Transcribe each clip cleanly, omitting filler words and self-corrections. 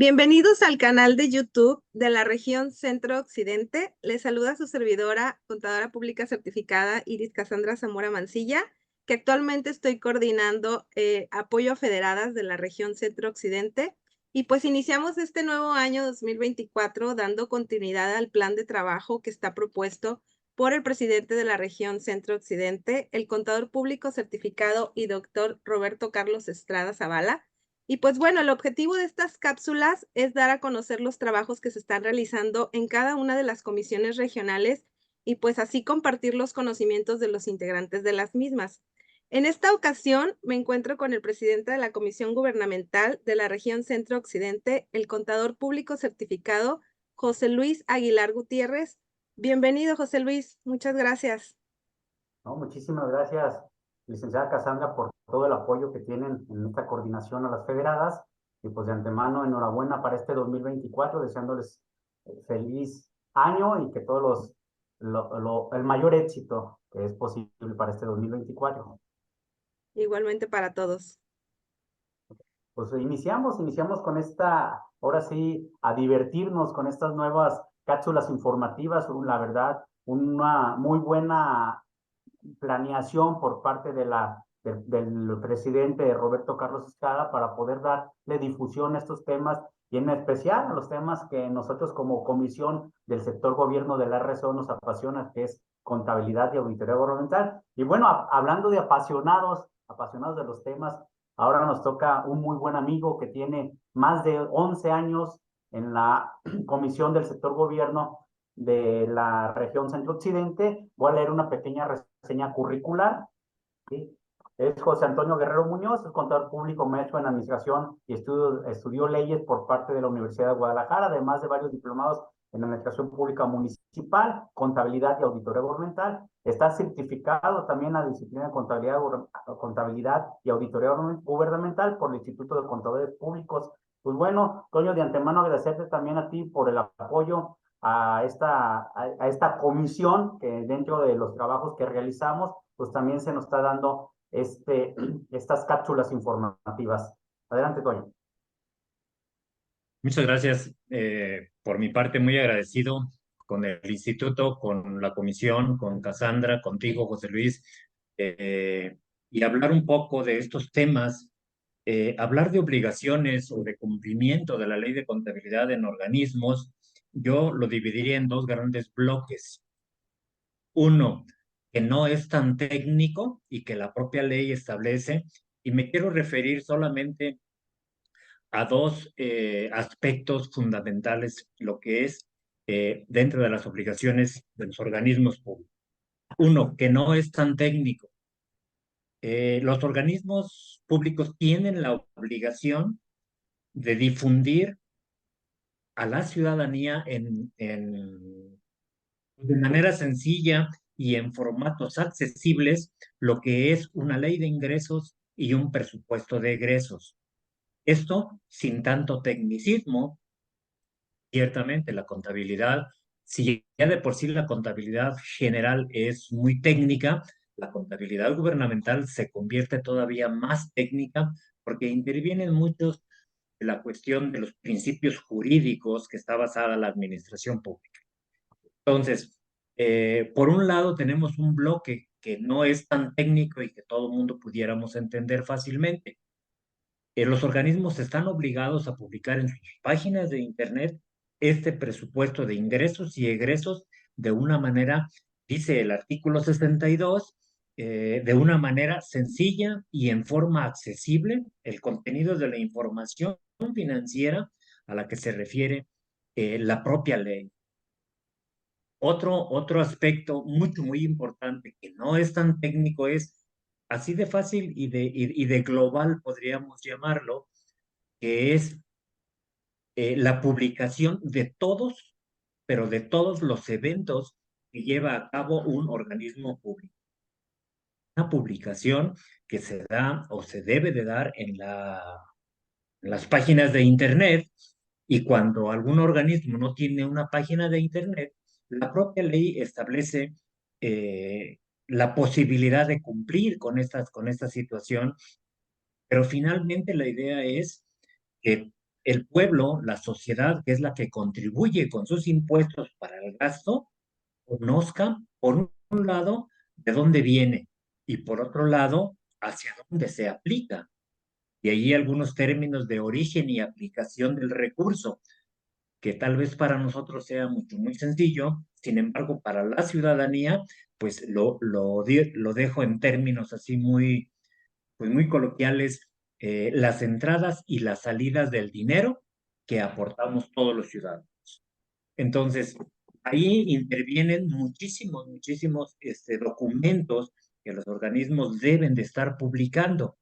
Bienvenidos al canal de YouTube de la región Centro Occidente. Les saluda su servidora, contadora pública certificada Iris Cassandra Zamora Mancilla, que actualmente estoy coordinando apoyo a federadas de la región Centro Occidente. Y pues iniciamos este nuevo año 2024 dando continuidad al plan de trabajo que está propuesto por el presidente de la región Centro Occidente, el contador público certificado y doctor Roberto Carlos Estrada Zavala. Y pues bueno, el objetivo de estas cápsulas es dar a conocer los trabajos que se están realizando en cada una de las comisiones regionales y pues así compartir los conocimientos de los integrantes de las mismas. En esta ocasión me encuentro con el presidente de la Comisión Gubernamental de la región Centro Occidente, el contador público certificado José Luis Aguilar Gutiérrez. Bienvenido, José Luis. Muchas gracias. No, muchísimas gracias, licenciada Cassandra, por todo el apoyo que tienen en esta coordinación a las federadas. Y pues de antemano, enhorabuena para este 2024, deseándoles feliz año y que todos el mayor éxito que es posible para este 2024. Igualmente para todos. Pues iniciamos con esta, ahora sí, a divertirnos con estas nuevas cápsulas informativas. La verdad, una muy buena planeación por parte del presidente Roberto Carlos Escada para poder darle difusión a estos temas y en especial a los temas que nosotros como comisión del sector gobierno de la RSO nos apasiona, que es contabilidad y auditoría gubernamental. Y bueno, hablando de apasionados de los temas, ahora nos toca un muy buen amigo que tiene más de 11 años en la comisión del sector gobierno de la región centro-occidente. Voy a leer una pequeña reseña curricular. ¿Sí? Es José Antonio Guerrero Muñoz, es contador público, maestro en administración y estudió leyes por parte de la Universidad de Guadalajara, además de varios diplomados en administración pública municipal, contabilidad y auditoría gubernamental. Está certificado también en la disciplina de contabilidad y auditoría gubernamental por el Instituto de Contadores Públicos. Pues bueno, Toño, de antemano agradecerte también a ti por el apoyo a esta comisión que dentro de los trabajos que realizamos, pues también se nos está dando estas cápsulas informativas. Adelante, Toño. Muchas gracias. Por mi parte, muy agradecido con el instituto, con la comisión, con Cassandra, contigo, José Luis, y hablar un poco de estos temas, hablar de obligaciones o de cumplimiento de la ley de contabilidad en organismos. Yo lo dividiría en dos grandes bloques. Uno, que no es tan técnico y que la propia ley establece, y me quiero referir solamente a dos aspectos fundamentales, lo que es dentro de las obligaciones de los organismos públicos. Uno, que no es tan técnico. Los organismos públicos tienen la obligación de difundir a la ciudadanía de manera sencilla y en formatos accesibles lo que es una ley de ingresos y un presupuesto de egresos. Esto sin tanto tecnicismo. Ciertamente, la contabilidad, si ya de por sí la contabilidad general es muy técnica, la contabilidad gubernamental se convierte todavía más técnica porque intervienen muchos de la cuestión de los principios jurídicos que está basada la administración pública. Entonces, por un lado tenemos un bloque que no es tan técnico y que todo el mundo pudiéramos entender fácilmente. Los organismos están obligados a publicar en sus páginas de Internet este presupuesto de ingresos y egresos de una manera, dice el artículo 62, de una manera sencilla y en forma accesible, el contenido de la información financiera a la que se refiere la propia ley. Otro aspecto muy importante que no es tan técnico es así de fácil y de global, podríamos llamarlo, que es la publicación de todos, pero de todos los eventos que lleva a cabo un organismo público. Una publicación que se da o se debe de dar en las páginas de Internet, y cuando algún organismo no tiene una página de Internet, la propia ley establece la posibilidad de cumplir con esta situación, pero finalmente la idea es que el pueblo, la sociedad, que es la que contribuye con sus impuestos para el gasto, conozca, por un lado, de dónde viene y por otro lado, hacia dónde se aplica. Y ahí algunos términos de origen y aplicación del recurso, que tal vez para nosotros sea mucho, muy sencillo, sin embargo, para la ciudadanía, pues lo dejo en términos así muy, pues muy coloquiales, las entradas y las salidas del dinero que aportamos todos los ciudadanos. Entonces, ahí intervienen muchísimos documentos que los organismos deben de estar publicando.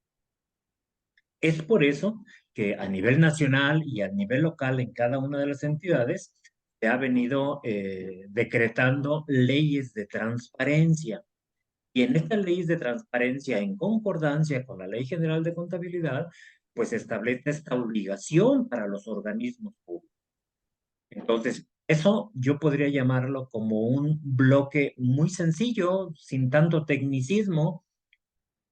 Es por eso que a nivel nacional y a nivel local en cada una de las entidades se ha venido decretando leyes de transparencia. Y en estas leyes de transparencia, en concordancia con la Ley General de Contabilidad, pues establece esta obligación para los organismos públicos. Entonces, eso yo podría llamarlo como un bloque muy sencillo, sin tanto tecnicismo,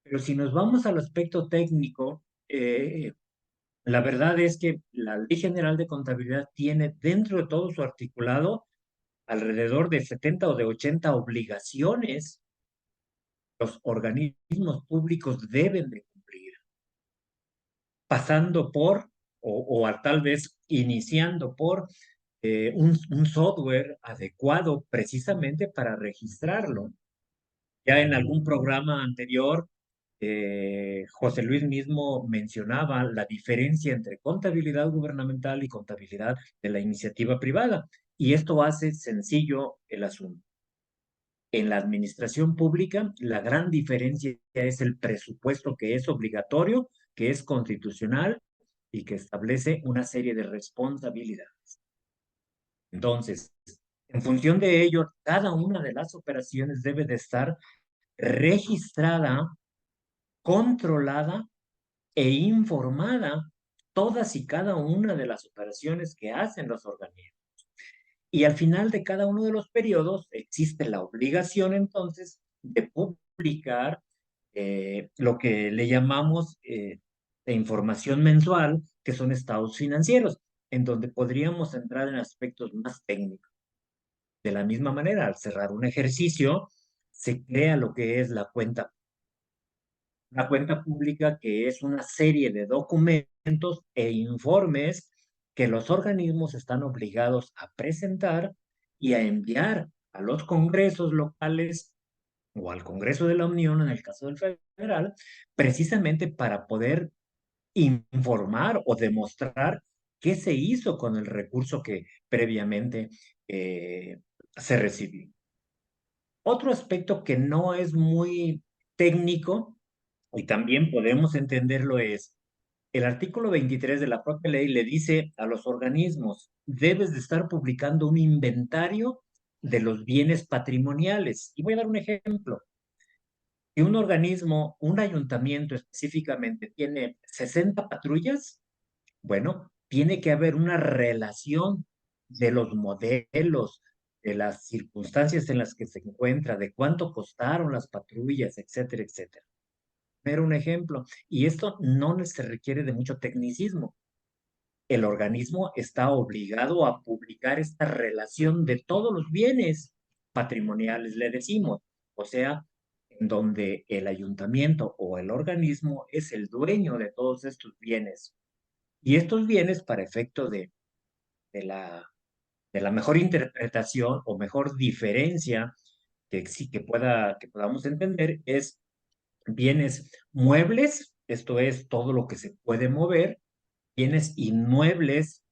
pero si nos vamos al aspecto técnico, la verdad es que la Ley General de Contabilidad tiene dentro de todo su articulado alrededor de 70 o de 80 obligaciones que los organismos públicos deben de cumplir, pasando por, tal vez iniciando por un software adecuado precisamente para registrarlo. Ya en algún programa anterior, José Luis mismo mencionaba la diferencia entre contabilidad gubernamental y contabilidad de la iniciativa privada, y esto hace sencillo el asunto. En la administración pública, la gran diferencia es el presupuesto que es obligatorio, que es constitucional y que establece una serie de responsabilidades. Entonces, en función de ello, cada una de las operaciones debe de estar registrada, controlada e informada, todas y cada una de las operaciones que hacen los organismos. Y al final de cada uno de los periodos existe la obligación entonces de publicar lo que le llamamos de información mensual, que son estados financieros, en donde podríamos entrar en aspectos más técnicos. De la misma manera, al cerrar un ejercicio, se crea lo que es la cuenta. La cuenta pública, que es una serie de documentos e informes que los organismos están obligados a presentar y a enviar a los congresos locales o al Congreso de la Unión, en el caso del federal, precisamente para poder informar o demostrar qué se hizo con el recurso que previamente se recibió. Otro aspecto que no es muy técnico y también podemos entenderlo es, el artículo 23 de la propia ley le dice a los organismos, debes de estar publicando un inventario de los bienes patrimoniales. Y voy a dar un ejemplo. Si un organismo, un ayuntamiento específicamente, tiene 60 patrullas, bueno, tiene que haber una relación de los modelos, de las circunstancias en las que se encuentra, de cuánto costaron las patrullas, etcétera, etcétera. Era un ejemplo. Y esto no se requiere de mucho tecnicismo. El organismo está obligado a publicar esta relación de todos los bienes patrimoniales, le decimos. O sea, en donde el ayuntamiento o el organismo es el dueño de todos estos bienes. Y estos bienes, para efecto de la, de la mejor interpretación o mejor diferencia que podamos entender, es bienes muebles, esto es todo lo que se puede mover, bienes inmuebles,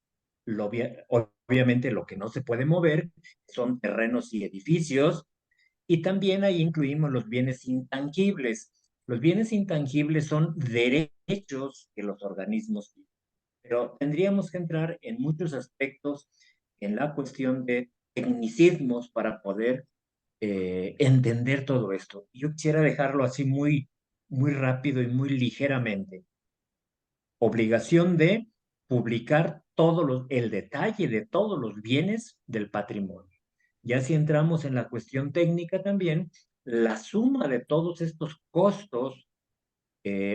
obviamente lo que no se puede mover son terrenos y edificios, y también ahí incluimos los bienes intangibles. Los bienes intangibles son derechos que los organismos tienen, pero tendríamos que entrar en muchos aspectos en la cuestión de tecnicismos para poder entender todo esto. Yo quisiera dejarlo así muy rápido y muy ligeramente. Obligación de publicar el detalle de todos los bienes del patrimonio. Ya si entramos en la cuestión técnica también, la suma de todos estos costos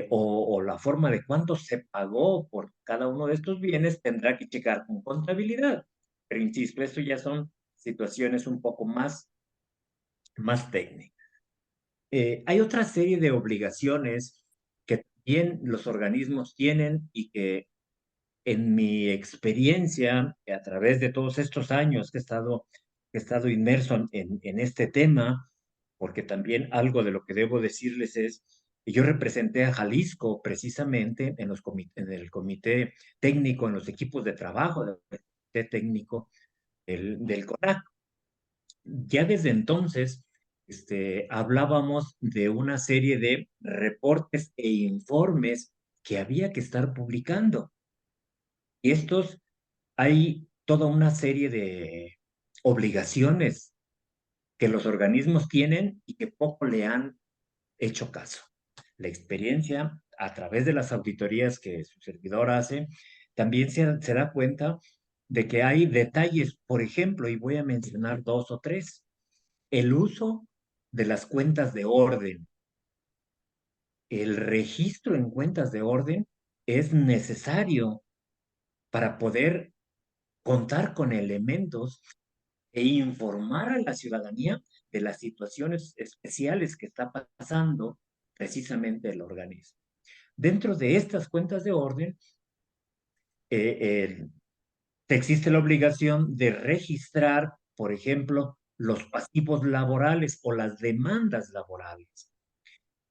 o la forma de cuánto se pagó por cada uno de estos bienes tendrá que checar con contabilidad. Pero insisto, esto ya son situaciones un poco más técnicas. Hay otra serie de obligaciones que bien los organismos tienen y que en mi experiencia, a través de todos estos años que he estado inmerso en este tema, porque también algo de lo que debo decirles es que yo representé a Jalisco precisamente en el comité técnico, en los equipos de trabajo del comité técnico del CONAC. Ya desde entonces, hablábamos de una serie de reportes e informes que había que estar publicando. Y estos, hay toda una serie de obligaciones que los organismos tienen y que poco le han hecho caso. La experiencia, a través de las auditorías que su servidor hace, también se da cuenta de que hay detalles, por ejemplo, y voy a mencionar dos o tres, el uso de las cuentas de orden. El registro en cuentas de orden es necesario para poder contar con elementos e informar a la ciudadanía de las situaciones especiales que está pasando precisamente el organismo. Dentro de estas cuentas de orden, eh, existe la obligación de registrar, por ejemplo, los pasivos laborales o las demandas laborales.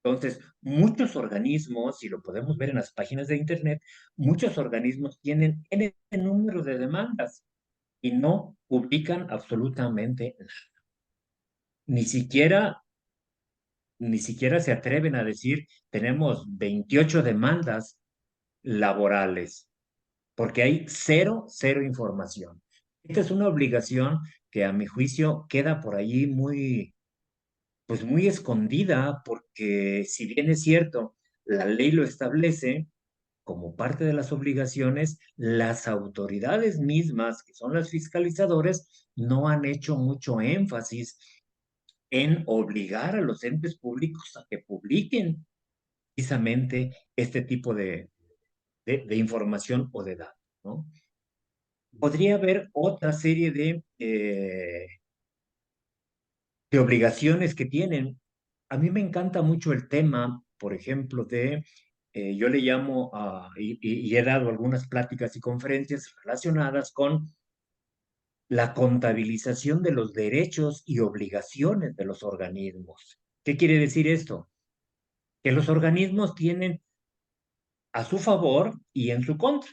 Entonces, muchos organismos, y lo podemos ver en las páginas de Internet, muchos organismos tienen N número de demandas y no publican absolutamente nada. Ni siquiera, ni siquiera se atreven a decir, tenemos 28 demandas laborales, porque hay cero información. Esta es una obligación que a mi juicio queda por allí pues muy escondida, porque si bien es cierto, la ley lo establece como parte de las obligaciones, las autoridades mismas, que son las fiscalizadoras, no han hecho mucho énfasis en obligar a los entes públicos a que publiquen precisamente este tipo de información o de datos, ¿no? Podría haber otra serie de obligaciones que tienen. A mí me encanta mucho el tema, por ejemplo, yo le llamo, y he dado algunas pláticas y conferencias relacionadas con la contabilización de los derechos y obligaciones de los organismos. ¿Qué quiere decir esto? Que los organismos tienen a su favor y en su contra.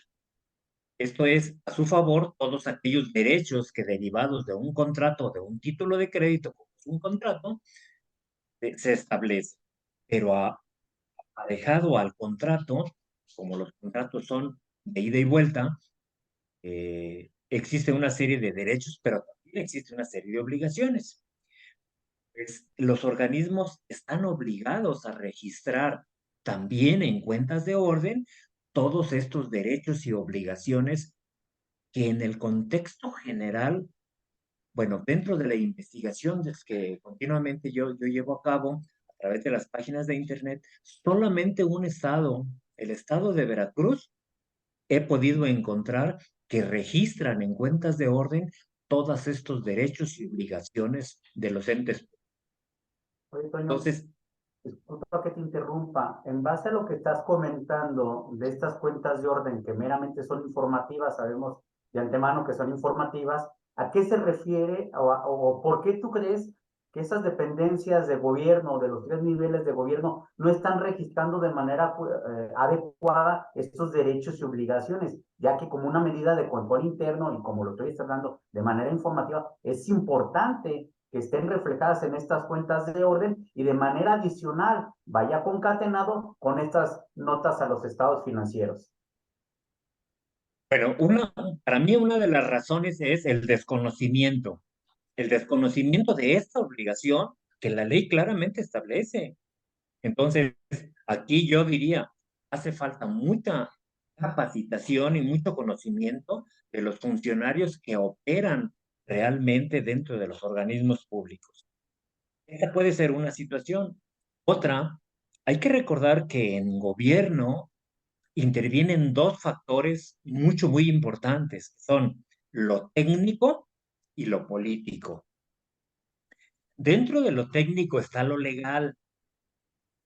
Esto es, a su favor, todos aquellos derechos que derivados de un contrato, de un título de crédito, como es un contrato, se establece. Pero dejado al contrato, como los contratos son de ida y vuelta, existe una serie de derechos, pero también existe una serie de obligaciones. Pues, los organismos están obligados a registrar también en cuentas de orden todos estos derechos y obligaciones que en el contexto general, bueno, dentro de la investigación que continuamente yo llevo a cabo a través de las páginas de Internet, solamente un estado, el estado de Veracruz, he podido encontrar que registran en cuentas de orden todos estos derechos y obligaciones de los entes. Oye, Toño, Entonces, disculpa que te interrumpa. En base a lo que estás comentando de estas cuentas de orden que meramente son informativas, sabemos de antemano que son informativas, ¿a qué se refiere o por qué tú crees que esas dependencias de gobierno, de los tres niveles de gobierno, no están registrando de manera adecuada estos derechos y obligaciones? Ya que como una medida de control interno y como lo estoy hablando de manera informativa, es importante que estén reflejadas en estas cuentas de orden y de manera adicional vaya concatenado con estas notas a los estados financieros. bueno, para mí una de las razones es el desconocimiento de esta obligación que la ley claramente establece. Entonces, aquí yo diría, hace falta mucha capacitación y mucho conocimiento de los funcionarios que operan realmente dentro de los organismos públicos. Esta puede ser una situación. Otra, Hay que recordar que en gobierno intervienen dos factores muy importantes, que son lo técnico y lo político. Dentro de lo técnico está lo legal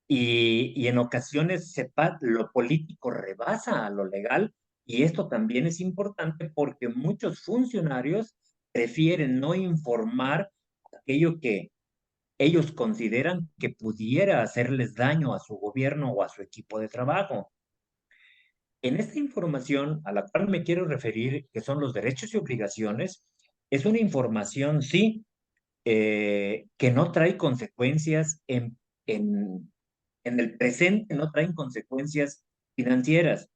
y en ocasiones lo político rebasa a lo legal, y esto también es importante porque muchos funcionarios prefieren no informar aquello que ellos consideran que pudiera hacerles daño a su gobierno o a su equipo de trabajo. En esta información a la cual me quiero referir, que son los derechos y obligaciones, es una información, sí, que no trae consecuencias en, en el presente, no traen consecuencias financieras,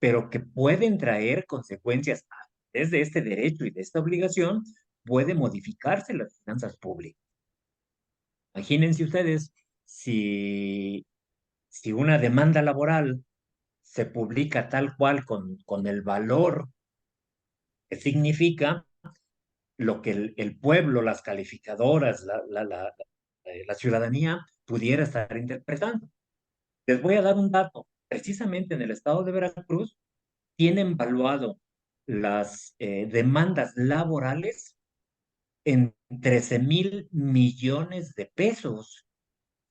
pero que pueden traer consecuencias desde este derecho y de esta obligación, puede modificarse las finanzas públicas. Imagínense ustedes si una demanda laboral se publica tal cual con el valor que significa lo que el pueblo, las calificadoras, la ciudadanía pudiera estar interpretando. Les voy a dar un dato. Precisamente en el estado de Veracruz tienen valuado las demandas laborales en 13,000 millones de pesos.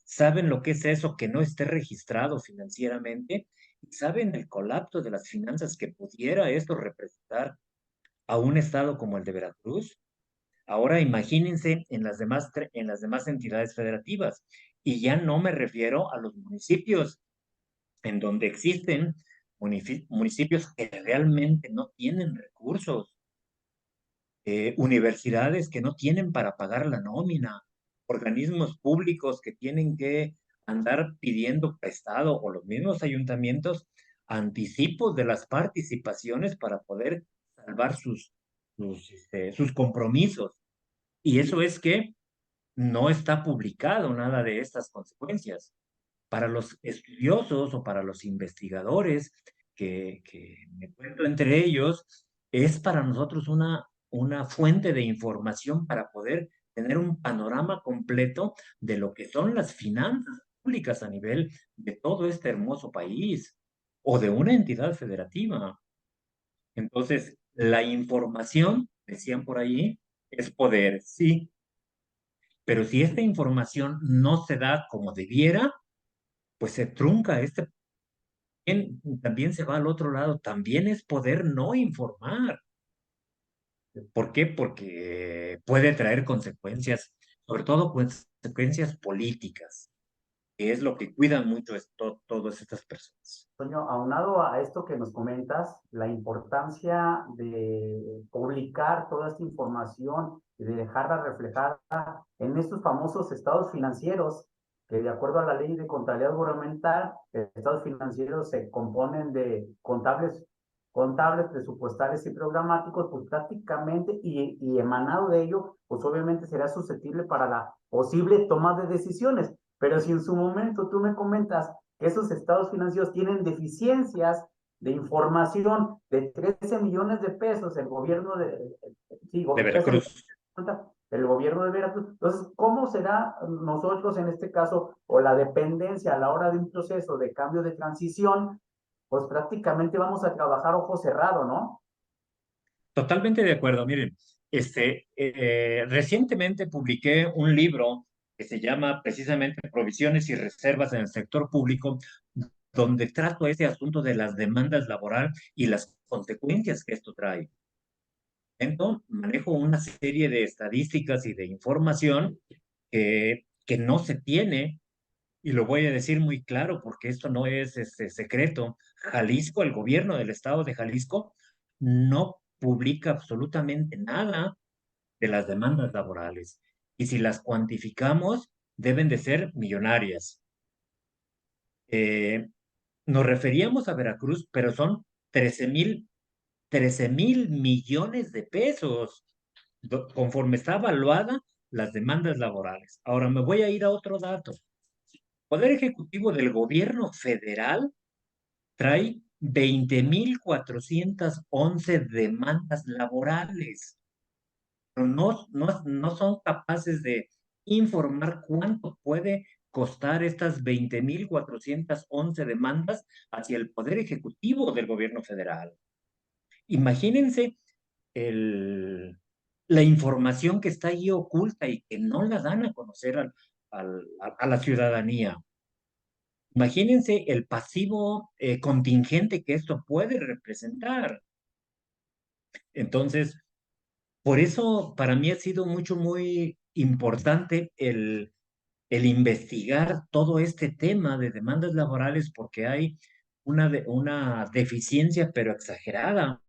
¿Saben lo que es eso que no esté registrado financieramente? ¿Y saben el colapso de las finanzas que pudiera esto representar a un estado como el de Veracruz? Ahora imagínense en las demás entidades federativas. Y ya no me refiero a los municipios, en donde existen municipios que realmente no tienen recursos, universidades que no tienen para pagar la nómina, organismos públicos que tienen que andar pidiendo prestado, o los mismos ayuntamientos, anticipos de las participaciones para poder salvar sus compromisos. Y eso es que no está publicado nada de estas consecuencias. Para los estudiosos o para los investigadores que me encuentro entre ellos, es para nosotros una fuente de información para poder tener un panorama completo de lo que son las finanzas públicas a nivel de todo este hermoso país o de una entidad federativa. Entonces, la información, decían por ahí, es poder, sí, pero si esta información no se da como debiera, pues se trunca también se va al otro lado, también es poder no informar. ¿Por qué? Porque puede traer consecuencias, sobre todo consecuencias políticas, que es lo que cuidan mucho todas estas personas. Toño, aunado a esto que nos comentas, la importancia de publicar toda esta información y de dejarla reflejada en estos famosos estados financieros, que de acuerdo a la ley de contabilidad gubernamental, estados financieros se componen de contables, presupuestales y programáticos, pues prácticamente, y emanado de ello, pues obviamente será susceptible para la posible toma de decisiones. Pero si en su momento tú me comentas que esos estados financieros tienen deficiencias de información de 13 millones de pesos, el gobierno De pesos Veracruz. el gobierno de Veracruz. Entonces, ¿cómo será nosotros en este caso, o la dependencia a la hora de un proceso de cambio de transición? Pues prácticamente vamos a trabajar ojo cerrado, ¿no? Totalmente de acuerdo. Miren, recientemente publiqué un libro que se llama precisamente Provisiones y Reservas en el Sector Público, donde trato este asunto de las demandas laborales y las consecuencias que esto trae. Entonces, manejo una serie de estadísticas y de información que no se tiene, y lo voy a decir muy claro porque esto no es secreto. Jalisco, el gobierno del estado de Jalisco, no publica absolutamente nada de las demandas laborales. Y si las cuantificamos, deben de ser millonarias. Eh, Nos referíamos a Veracruz, pero son 13,000 millones de pesos, conforme está evaluada las demandas laborales. Ahora me voy a ir a otro dato. Poder Ejecutivo del Gobierno Federal trae 20,411 demandas laborales, pero no son capaces de informar cuánto puede costar estas 20.411 demandas hacia el Poder Ejecutivo del gobierno federal. Imagínense el, la información que está ahí oculta y que no la dan a conocer a la ciudadanía. Imagínense el pasivo contingente que esto puede representar. Entonces, por eso para mí ha sido muy importante el investigar todo este tema de demandas laborales porque hay una deficiencia pero exagerada.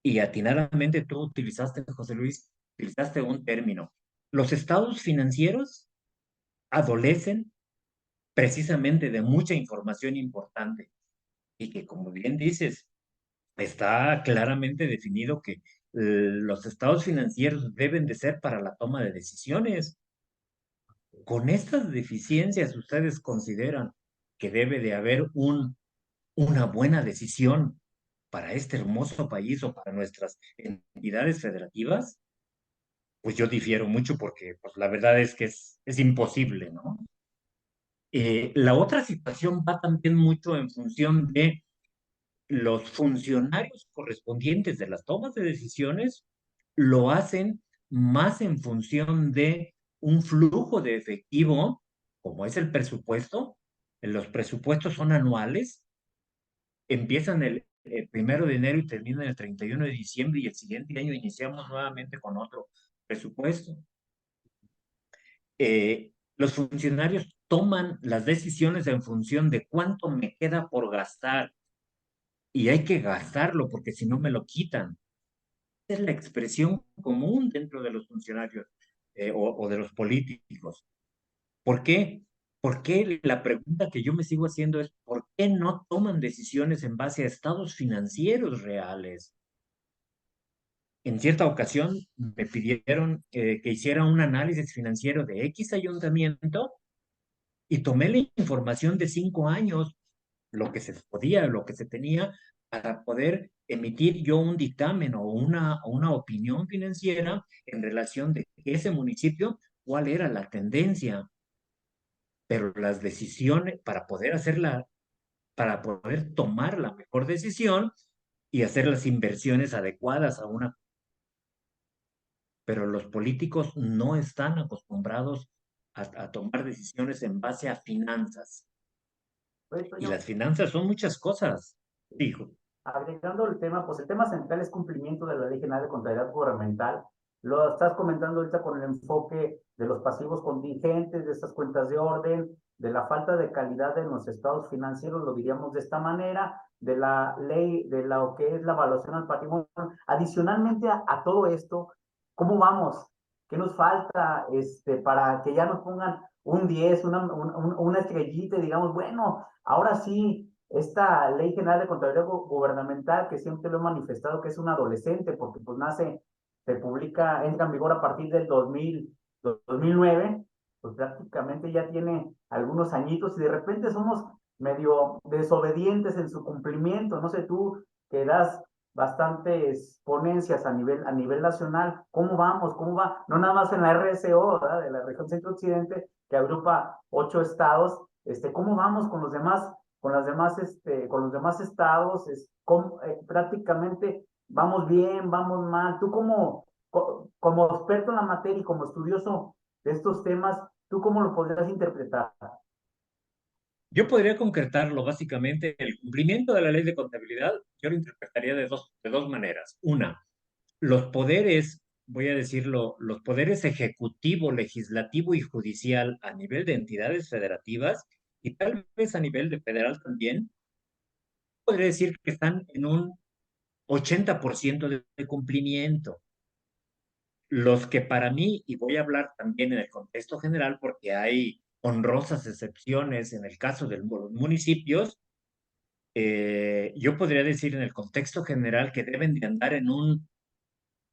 Y atinadamente tú utilizaste, José Luis, utilizaste un término. Los estados financieros adolecen precisamente de mucha información importante y que, como bien dices, está claramente definido que los estados financieros deben de ser para la toma de decisiones. Con estas deficiencias, ¿ustedes consideran que debe de haber una buena decisión para este hermoso país o para nuestras entidades federativas? Pues yo difiero mucho porque pues, la verdad es que es imposible, ¿no? La otra situación va también mucho en función de los funcionarios correspondientes de las tomas de decisiones, lo hacen más en función de un flujo de efectivo, como es el presupuesto. Los presupuestos son anuales, empiezan el 1 de enero y terminan el 31 de diciembre y el siguiente año iniciamos nuevamente con otro presupuesto. Los funcionarios toman las decisiones en función de cuánto me queda por gastar y hay que gastarlo porque si no me lo quitan. Esa es la expresión común dentro de los funcionarios o de los políticos. ¿Por qué? Porque la pregunta que yo me sigo haciendo es, ¿por qué no toman decisiones en base a estados financieros reales? En cierta ocasión me pidieron que hiciera un análisis financiero de X ayuntamiento y tomé la información de 5 años, lo que se podía, lo que se tenía, para poder emitir yo un dictamen o una opinión financiera en relación de ese municipio, cuál era la tendencia. Pero las decisiones, para poder tomar la mejor decisión y hacer las inversiones adecuadas a una. Pero los políticos no están acostumbrados a tomar decisiones en base a finanzas. Oye, Y Toño, las finanzas son muchas cosas, dijo. agregando el tema, pues el tema central es cumplimiento de la Ley General de Contabilidad Gubernamental. Lo estás comentando ahorita con el enfoque de los pasivos contingentes, de estas cuentas de orden, de la falta de calidad de los estados financieros, lo diríamos de esta manera, de la ley, de lo que es la evaluación al patrimonio. Adicionalmente a todo esto, ¿cómo vamos? ¿Qué nos falta para que ya nos pongan un 10, una estrellita y digamos, bueno, ahora sí, esta Ley General de Contabilidad Gubernamental, que siempre lo he manifestado que es un adolescente, porque pues nace, se publica, entra en vigor a partir del 2009, pues prácticamente ya tiene algunos añitos y de repente somos medio desobedientes en su cumplimiento. No sé tú, que das bastantes ponencias a nivel nacional, ¿cómo vamos? ¿Cómo va? No nada más en la RSO, ¿verdad? De la región centro-occidente, que agrupa 8 estados, ¿cómo vamos con los demás? Con los demás estados, prácticamente vamos bien, vamos mal. Tú como experto en la materia y como estudioso de estos temas, ¿tú cómo lo podrías interpretar? Yo podría concretarlo básicamente, el cumplimiento de la ley de contabilidad, yo lo interpretaría de dos maneras. Una, los poderes, voy a decirlo, los poderes ejecutivo, legislativo y judicial a nivel de entidades federativas y tal vez a nivel de federal también, podría decir que están en un 80% de cumplimiento. Los que para mí, y voy a hablar también en el contexto general porque hay honrosas excepciones en el caso de los municipios, yo podría decir en el contexto general que deben de andar en un,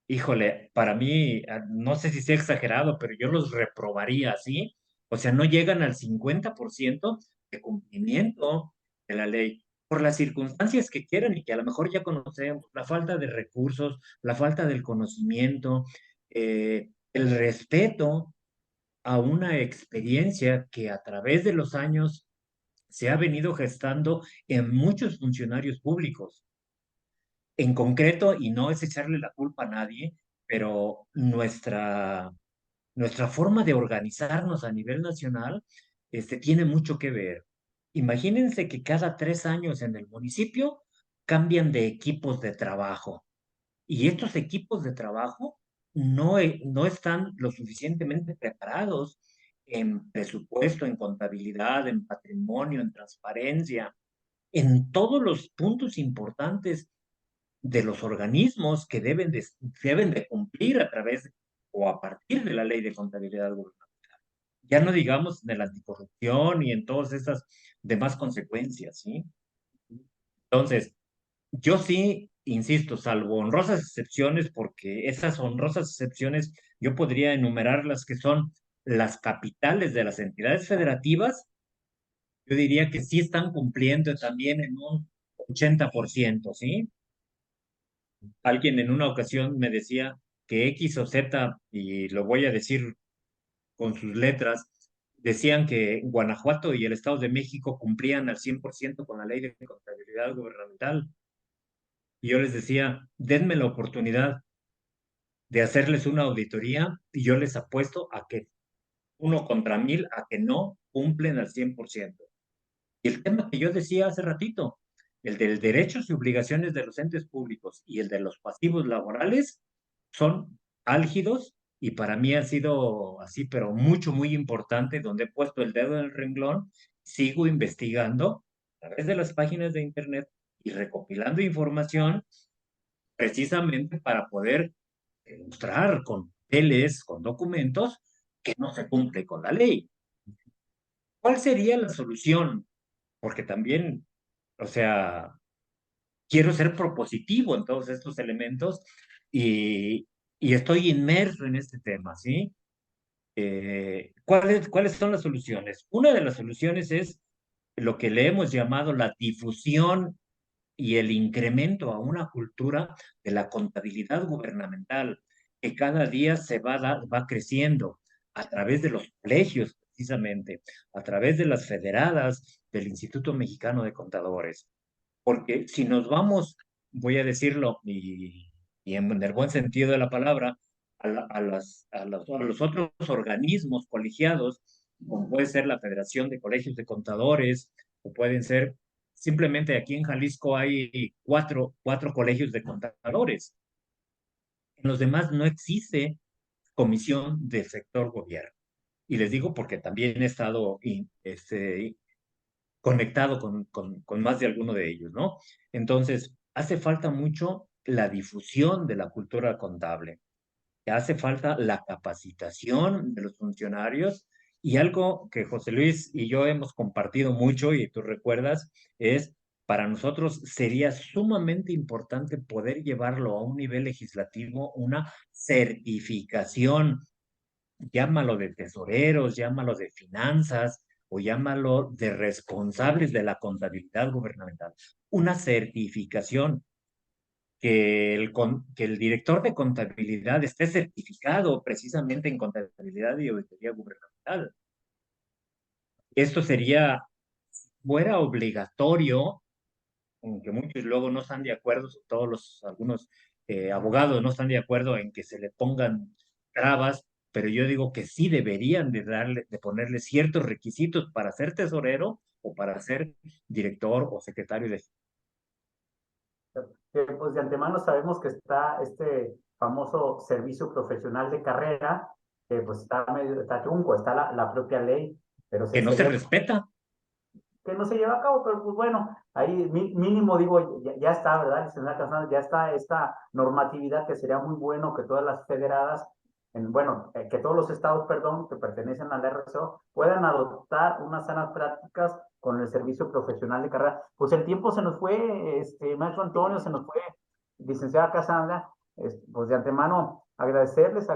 híjole, para mí, no sé si sea exagerado, pero yo los reprobaría así, o sea, no llegan al 50% de cumplimiento de la ley por las circunstancias que quieran y que a lo mejor ya conocemos, la falta de recursos, la falta del conocimiento, el respeto. a una experiencia que a través de los años se ha venido gestando en muchos funcionarios públicos. En concreto, y no es echarle la culpa a nadie, pero nuestra forma de organizarnos a nivel nacional tiene mucho que ver. Imagínense que cada 3 años en el municipio cambian de equipos de trabajo y estos equipos de trabajo no están lo suficientemente preparados en presupuesto, en contabilidad, en patrimonio, en transparencia, en todos los puntos importantes de los organismos que deben de cumplir a través o a partir de la ley de contabilidad gubernamental. Ya no digamos en la anticorrupción y en todas esas demás consecuencias, ¿sí? Entonces, yo sí, insisto, salvo honrosas excepciones, porque esas honrosas excepciones yo podría enumerar las que son las capitales de las entidades federativas, yo diría que sí están cumpliendo también en un 80%, ¿sí? Alguien en una ocasión me decía que X o Z, y lo voy a decir con sus letras, decían que Guanajuato y el Estado de México cumplían al 100% con la ley de contabilidad gubernamental. Y yo les decía, denme la oportunidad de hacerles una auditoría y yo les apuesto a que 1 contra 1000, a que no cumplen al 100%. Y el tema que yo decía hace ratito, el del derechos y obligaciones de los entes públicos y el de los pasivos laborales, son álgidos y para mí ha sido así, pero mucho, muy importante, donde he puesto el dedo en el renglón, sigo investigando a través de las páginas de internet y recopilando información precisamente para poder demostrar con papeles, con documentos, que no se cumple con la ley. ¿Cuál sería la solución? Porque también, o sea, quiero ser propositivo en todos estos elementos y, y estoy inmerso en este tema, ¿sí? ¿Cuáles son las soluciones? Una de las soluciones es lo que le hemos llamado la difusión y el incremento a una cultura de la contabilidad gubernamental, que cada día va creciendo a través de los colegios, precisamente, a través de las federadas del Instituto Mexicano de Contadores. Porque si nos vamos, voy a decirlo, y en el buen sentido de la palabra, a los otros organismos colegiados, como puede ser la Federación de Colegios de Contadores, o pueden ser, simplemente aquí en Jalisco hay cuatro colegios de contadores. En los demás no existe comisión del sector gobierno. Y les digo porque también he estado conectado con más de alguno de ellos, ¿no? Entonces, hace falta mucho la difusión de la cultura contable, hace falta la capacitación de los funcionarios y algo que José Luis y yo hemos compartido mucho y tú recuerdas es, para nosotros sería sumamente importante poder llevarlo a un nivel legislativo, una certificación, llámalo de tesoreros, llámalo de finanzas o llámalo de responsables de la contabilidad gubernamental. Una certificación que el director de contabilidad esté certificado precisamente en contabilidad y auditoría gubernamental. Esto fuera obligatorio, aunque muchos luego no están de acuerdo, algunos abogados no están de acuerdo en que se le pongan trabas, pero yo digo que sí deberían de ponerle ciertos requisitos para ser tesorero o para ser director o secretario de... Que pues de antemano sabemos que está este famoso servicio profesional de carrera, que pues está trunco, está la propia ley, pero que no se sería respeta. que no se lleva a cabo, pero pues bueno, ahí mínimo digo, ya está, ¿verdad? Licenciada Cassandra, ya está esta normatividad que sería muy bueno que todas las federadas, bueno, que todos los estados, perdón, que pertenecen al RSO, puedan adoptar unas sanas prácticas con el servicio profesional de carrera. Pues el tiempo se nos fue, maestro Antonio, se nos fue, licenciada Cassandra, pues de antemano agradecerles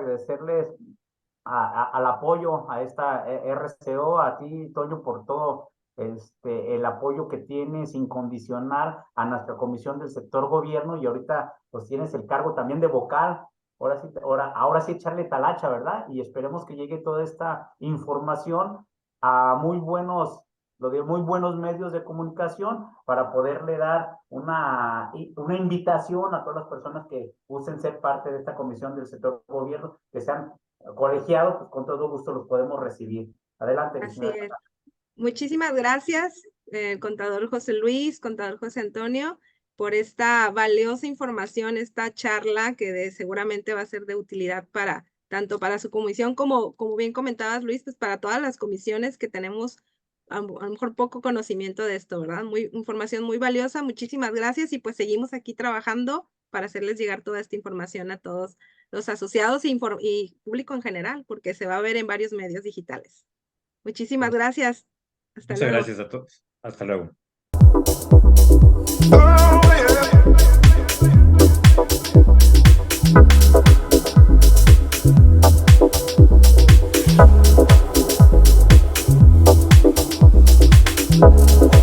al apoyo a esta RCO, a ti, Toño, por todo el apoyo que tienes incondicional a nuestra comisión del sector gobierno y ahorita pues tienes el cargo también de vocal ahora sí echarle talacha, ¿verdad? Y esperemos que llegue toda esta información a muy buenos medios de comunicación para poderle dar una invitación a todas las personas que gusten ser parte de esta comisión del sector gobierno, que sean colegiados, pues con todo gusto los podemos recibir. Adelante, Así señora. es. Muchísimas gracias, contador José Luis, contador José Antonio, por esta valiosa información, esta charla que seguramente va a ser de utilidad para tanto para su comisión como bien comentabas, Luis, pues para todas las comisiones que tenemos a lo mejor poco conocimiento de esto, ¿verdad? Información muy valiosa. Muchísimas gracias y pues seguimos aquí trabajando para hacerles llegar toda esta información a todos los asociados y público en general, porque se va a ver en varios medios digitales. Muchísimas gracias. Hasta Muchas luego. gracias a todos. Hasta luego. Oh, yeah.